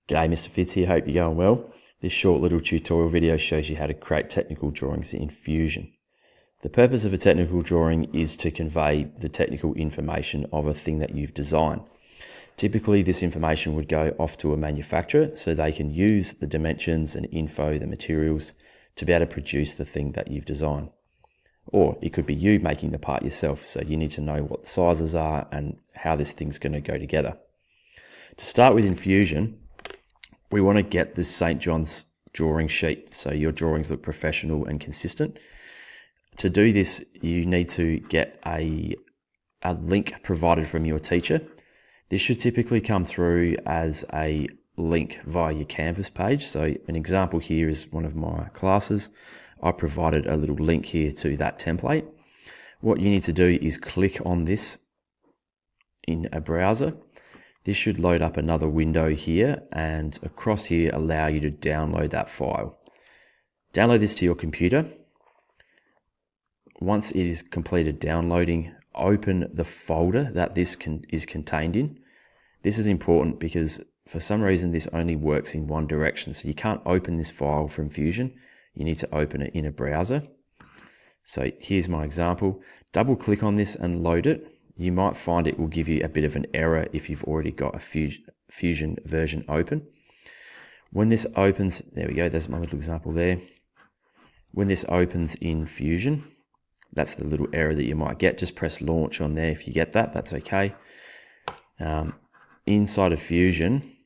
G'day, Mr. Fitz here, hope you're going well. This short little tutorial video shows you how to create technical drawings in Fusion. The purpose of a technical drawing is to convey the technical information of a thing that you've designed. Typically, this information would go off to a manufacturer so they can use the dimensions and info, the materials, to be able to produce the thing that you've designed. Or it could be you making the part yourself, so you need to know what the sizes are and how this thing's going to go together. To start with in Fusion, we want to get this St. John's drawing sheet so your drawings look professional and consistent. To do this, you need to get a link provided from your teacher. This should typically come through as a link via your Canvas page. So an example here is one of my classes. I provided a little link here to that template. What you need to do is click on this in a browser. This should load up another window here, and across here allow you to download that file. Download this to your computer. Once it is completed downloading, open the folder that this is contained in. This is important because for some reason this only works in one direction, so you can't open this file from Fusion. You need to open it in a browser. So here's my example. Double click on this and load it. You might find it will give you a bit of an error if you've already got a Fusion version open. When this opens, there we go, there's my little example there. When this opens in Fusion, that's the little error that you might get. Just press launch on there if you get that, that's okay. Inside of Fusion,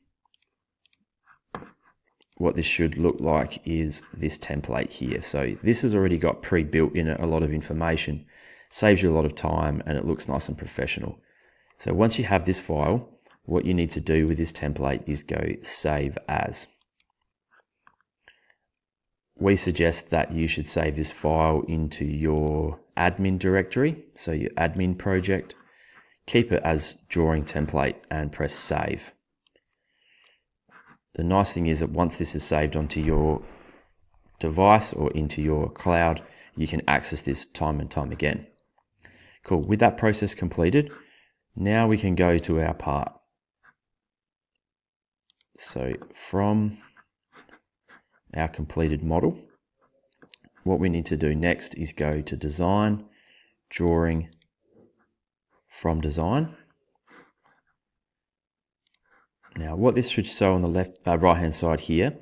what this should look like is this template here. So this has already got pre-built in it a lot of information. Saves you a lot of time and it looks nice and professional. So once you have this file, what you need to do with this template is go save as. We suggest that you should save this file into your admin directory, so your admin project. Keep it as drawing template and press save. The nice thing is that once this is saved onto your device or into your cloud, you can access this time and time again. Cool, with that process completed, now we can go to our part. So from our completed model, what we need to do next is go to Design, Drawing, from Design. Now what this should show on the right hand side here,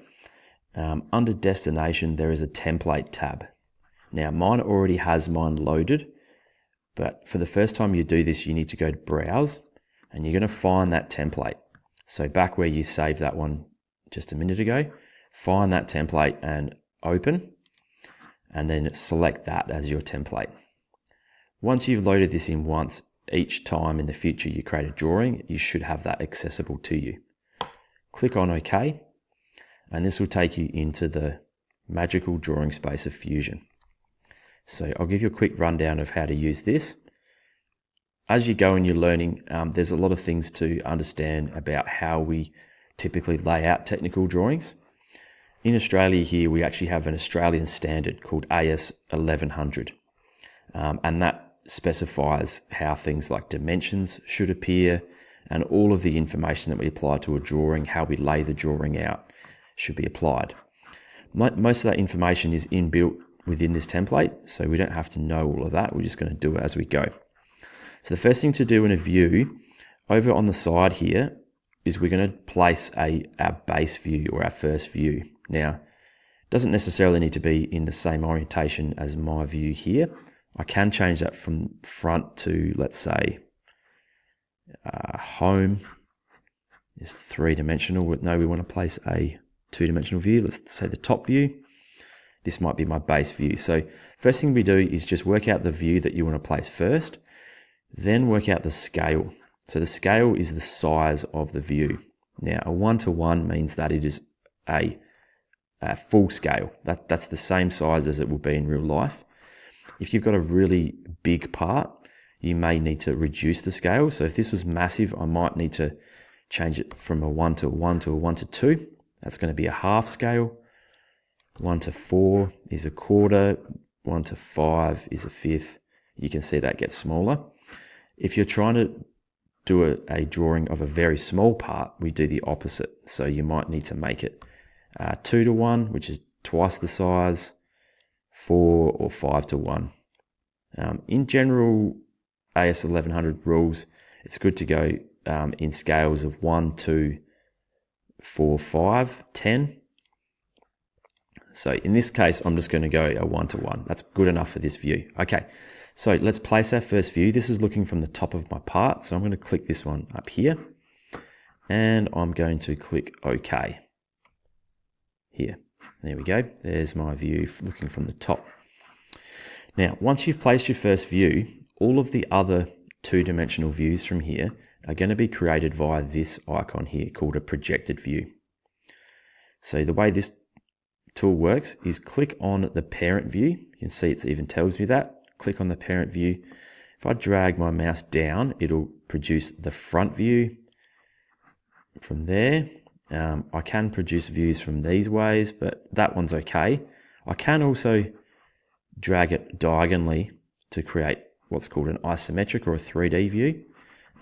under Destination there is a Template tab. Now mine already has mine loaded, but for the first time you do this, you need to go to Browse, and you're going to find that template. So back where you saved that one just a minute ago, find that template and open, and then select that as your template. Once you've loaded this in once, each time in the future you create a drawing, you should have that accessible to you. Click on OK, and this will take you into the magical drawing space of Fusion. So I'll give you a quick rundown of how to use this. As you go and you're learning, there's a lot of things to understand about how we typically lay out technical drawings. In Australia here, we actually have an Australian standard called AS 1100, and that specifies how things like dimensions should appear, and all of the information that we apply to a drawing, how we lay the drawing out, should be applied. Most of that information is inbuilt within this template, so we don't have to know all of that. We're just going to do it as we go. So the first thing to do in a view, over on the side here, is we're going to place our base view or our first view. Now, it doesn't necessarily need to be in the same orientation as my view here. I can change that from front to, let's say, home is three-dimensional. No, we want to place a two-dimensional view. Let's say the top view. This might be my base view. So first thing we do is just work out the view that you want to place first, then work out the scale. So the scale is the size of the view. Now a 1:1 means that it is a full scale. That's the same size as it will be in real life. If you've got a really big part, you may need to reduce the scale. So if this was massive, I might need to change it from a 1:1 to a 1:2. That's going to be a half scale. 1:4 is a quarter, 1:5 is a fifth. You can see that gets smaller. If you're trying to do a drawing of a very small part, we do the opposite. So you might need to make it 2:1, which is twice the size, 4 or 5:1. In general, AS 1100 rules, it's good to go in scales of 1, 2, 4, 5, 10. So in this case, I'm just going to go a 1:1. That's good enough for this view. Okay, so let's place our first view. This is looking from the top of my part. So I'm going to click this one up here, and I'm going to click OK here. There we go. There's my view looking from the top. Now, once you've placed your first view, all of the other two-dimensional views from here are going to be created via this icon here called a projected view. So the way this tool works is click on the parent view. You can see it even tells me that. Click on the parent view. If I drag my mouse down, it'll produce the front view from there. I can produce views from these ways, but that one's okay. I can also drag it diagonally to create what's called an isometric or a 3D view.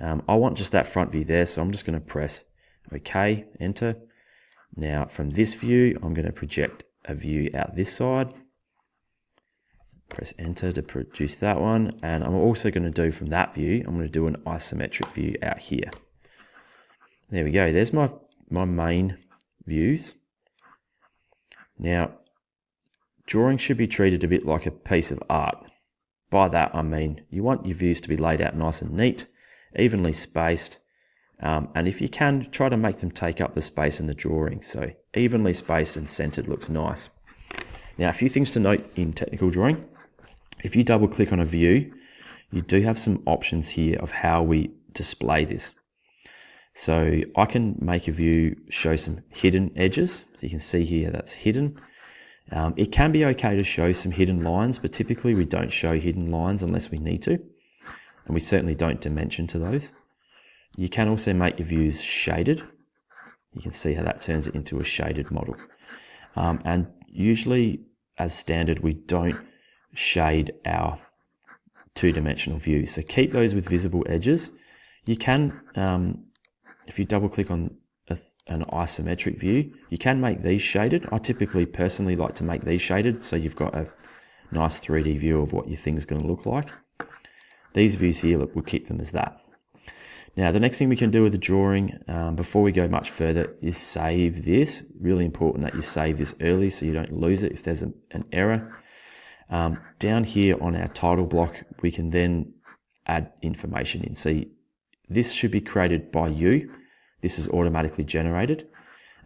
I want just that front view there, so I'm just going to press OK, enter. Now from this view, I'm going to project a view out this side. Press enter to produce that one. And I'm also going to do from that view, I'm going to do an isometric view out here. There we go. There's my main views. Now, drawing should be treated a bit like a piece of art. By that, I mean, you want your views to be laid out nice and neat, evenly spaced, and if you can, try to make them take up the space in the drawing. So evenly spaced and centered looks nice. Now, a few things to note in technical drawing. If you double click on a view, you do have some options here of how we display this. So I can make a view show some hidden edges. So you can see here that's hidden. It can be okay to show some hidden lines, but typically we don't show hidden lines unless we need to. And we certainly don't dimension to those. You can also make your views shaded. You can see how that turns it into a shaded model. And usually, as standard, we don't shade our two-dimensional views. So keep those with visible edges. You can, if you double click on an isometric view, you can make these shaded. I typically personally like to make these shaded so you've got a nice 3D view of what your thing's going to look like. These views here, we'll keep them as that. Now, the next thing we can do with the drawing, before we go much further, is save this. Really important that you save this early so you don't lose it if there's an error. Down here on our title block, we can then add information in. See, this should be created by you. This is automatically generated.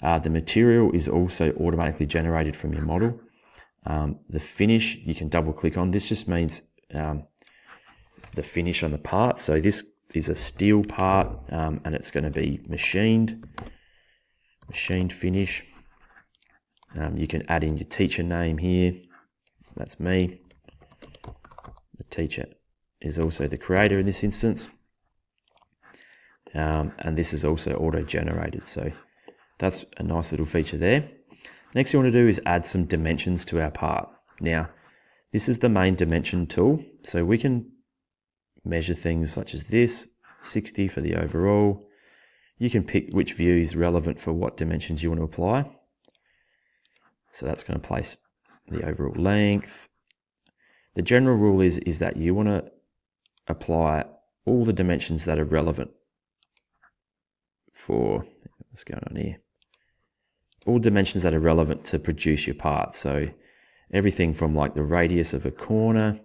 The material is also automatically generated from your model. The finish, you can double click on. This just means the finish on the part. So this is a steel part, and it's going to be machined finish. You can add in your teacher name here. That's me. The teacher is also the creator in this instance. And this is also auto-generated, so that's a nice little feature there. Next thing you want to do is add some dimensions to our part. Now, this is the main dimension tool, so we can measure things such as this, 60 for the overall. You can pick which view is relevant for what dimensions you want to apply. So that's going to place the overall length. The general rule is that you want to apply all the dimensions that are relevant for, what's going on here? All dimensions that are relevant to produce your part. So everything from like the radius of a corner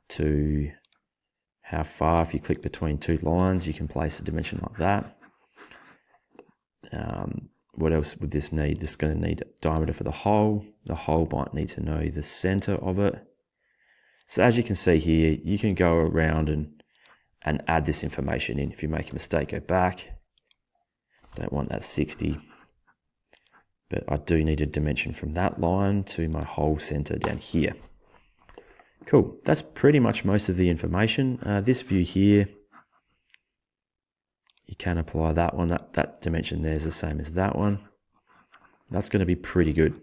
to how far, if you click between two lines, you can place a dimension like that. What else would this need? This is going to need a diameter for the hole. The hole might need to know the center of it. So as you can see here, you can go around and add this information in. If you make a mistake, go back. Don't want that 60. But I do need a dimension from that line to my hole center down here. Cool, that's pretty much most of the information. This view here, you can apply that one. That dimension there is the same as that one. That's going to be pretty good.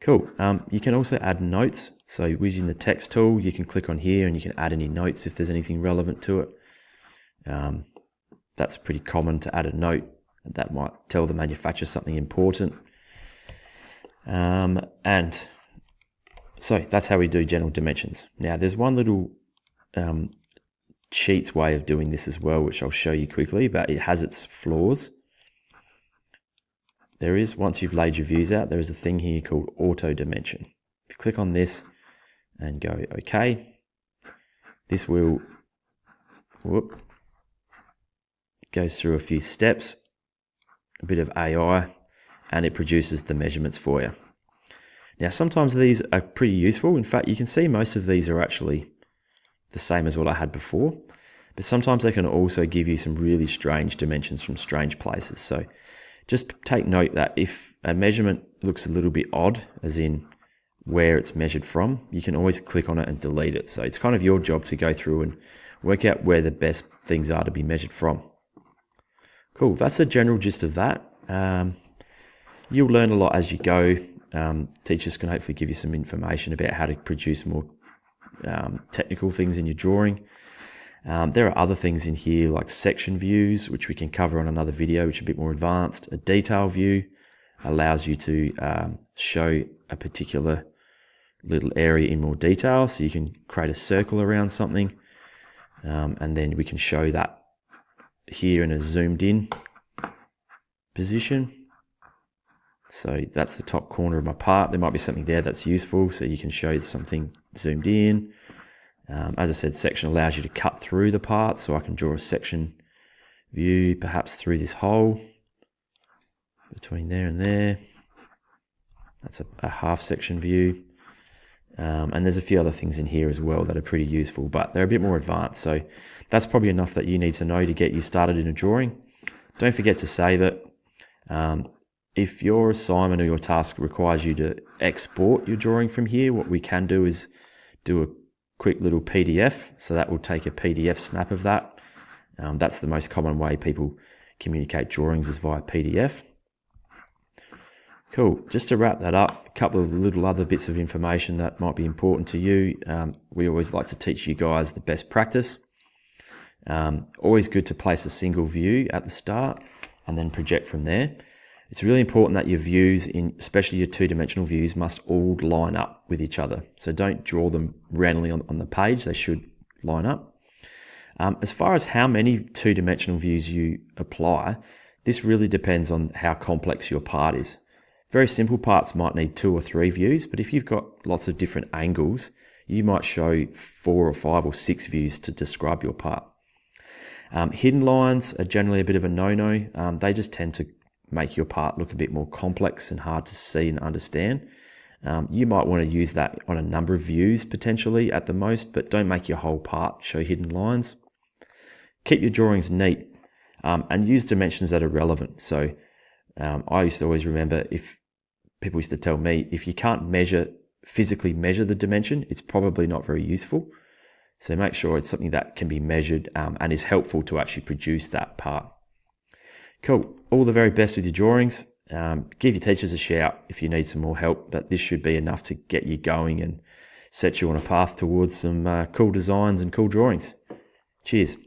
Cool, you can also add notes. So using the text tool, you can click on here and you can add any notes if there's anything relevant to it. That's pretty common to add a note. That might tell the manufacturer something important. And so that's how we do general dimensions. Now there's one little cheats way of doing this as well, which I'll show you quickly, but it has its flaws. There is, once you've laid your views out, there is a thing here called auto dimension. If you click on this and go OK, this will goes through a few steps, a bit of AI, and it produces the measurements for you. Now sometimes these are pretty useful. In fact, you can see most of these are actually the same as what I had before, but sometimes they can also give you some really strange dimensions from strange places. So just take note that if a measurement looks a little bit odd, as in where it's measured from, you can always click on it and delete it. So it's kind of your job to go through and work out where the best things are to be measured from. Cool, that's the general gist of that. You'll learn a lot as you go. Teachers can hopefully give you some information about how to produce more technical things in your drawing. There are other things in here like section views, which we can cover on another video, which are a bit more advanced. A detail view allows you to show a particular little area in more detail. So you can create a circle around something, and then we can show that here in a zoomed in position. So that's the top corner of my part. There might be something there that's useful, so you can show something zoomed in. As I said, section allows you to cut through the part, so I can draw a section view perhaps through this hole between there and there. That's a half section view. And there's a few other things in here as well that are pretty useful, but they're a bit more advanced. So that's probably enough that you need to know to get you started in a drawing. Don't forget to save it. If your assignment or your task requires you to export your drawing from here, what we can do is do a quick little PDF. So that will take a PDF snap of that. That's the most common way people communicate drawings, is via PDF. Cool. Just to wrap that up, a couple of little other bits of information that might be important to you. We always like to teach you guys the best practice. Always good to place a single view at the start and then project from there. It's really important that your views, especially your two-dimensional views, must all line up with each other. So don't draw them randomly on the page. They should line up. As far as how many two-dimensional views you apply, this really depends on how complex your part is. Very simple parts might need 2 or 3 views, but if you've got lots of different angles, you might show 4 or 5 or 6 views to describe your part. Hidden lines are generally a bit of a no-no. They just tend to make your part look a bit more complex and hard to see and understand. You might want to use that on a number of views potentially at the most, but don't make your whole part show hidden lines. Keep your drawings neat and use dimensions that are relevant. So I used to always remember, if people used to tell me, if you can't physically measure the dimension, it's probably not very useful. So make sure it's something that can be measured and is helpful to actually produce that part. Cool. All the very best with your drawings. Give your teachers a shout if you need some more help, but this should be enough to get you going and set you on a path towards some cool designs and cool drawings. Cheers.